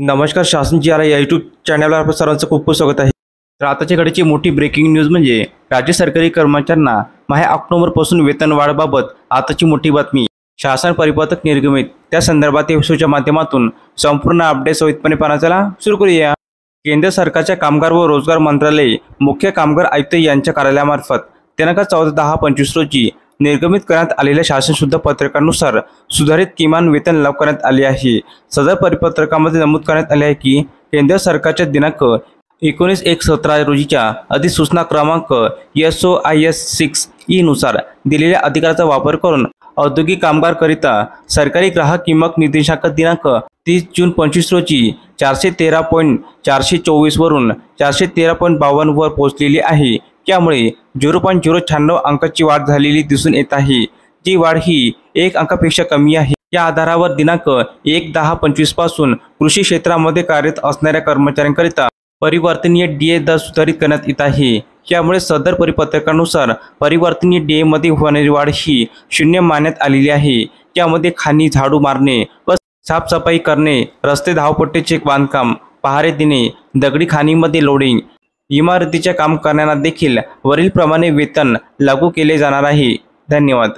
नमस्कार, शासन जी आर या यूट्यूब चॅनलवर आपल्या सर्वांचं खूप खूप स्वागत आहे। तर आताच्या घडीची मोठी ब्रेकिंग न्यूज म्हणजे राज्य सरकारी कर्मचाऱ्यांना माहे ऑक्टोबरपासून वेतन वाढबाबत आताची मोठी बातमी। शासन परिपत्रक निर्गमित त्या संदर्भात या व्हिडिओच्या माध्यमातून संपूर्ण अपडेट सविस्तरपणे पाहण्याला सुरू करूया। केंद्र सरकारच्या कामगार व रोजगार मंत्रालय मुख्य कामगार आयुक्त यांच्या कार्यालयामार्फत दिनांक 14/10/25 रोजी निर्गमित करण्यात आलेल्या शासन शुद्ध पत्रकानुसार सुधारित किमान वेतन लागू करण्यात आले आहे। सदर परिपत्रकामध्ये नमूद करण्यात आले आहे की केंद्र सरकारच्या दिनांक 19/1/17 रोजीच्या अधिसूचना क्रमांक SOIS 6E नुसार दिलेल्या अधिकाराचा वापर करून औद्योगिक कामगारकरिता सरकारी ग्राहक किंमत निर्देशांक दिनांक 30 जून 25 रोजी 413.424 वरून 413.52 वर पोहोचलेली आहे। त्यामुळे 0.096 अंकाची वाढ झालेली दिसून येत आहे। जी वाढ ही 1 अंकापेक्षा कमी आहे। या आधारावर दिनांक 1/10/25 पासून कृषी क्षेत्रामध्ये कार्यरत असणाऱ्या कर्मचाऱ्यांकरिता परिवर्तनीय DA दर सुधारित करण्यात येत आहे। त्यामुळे सदर परिपत्रकानुसार परिवर्तनीय DA मध्ये होणारी वाढ ही 0 मानण्यात आलेली आहे। त्यामध्ये खाणी झाडू मारणे व साफसफाई करणे, रस्ते धावपट्टीचे बांधकाम, पहारे देणे, दगडी खाणीमध्ये लोडिंग, इमारतीचे काम करणाऱ्यांना देखील वरील प्रमाणे वेतन लागू केले जाणार आहे। धन्यवाद।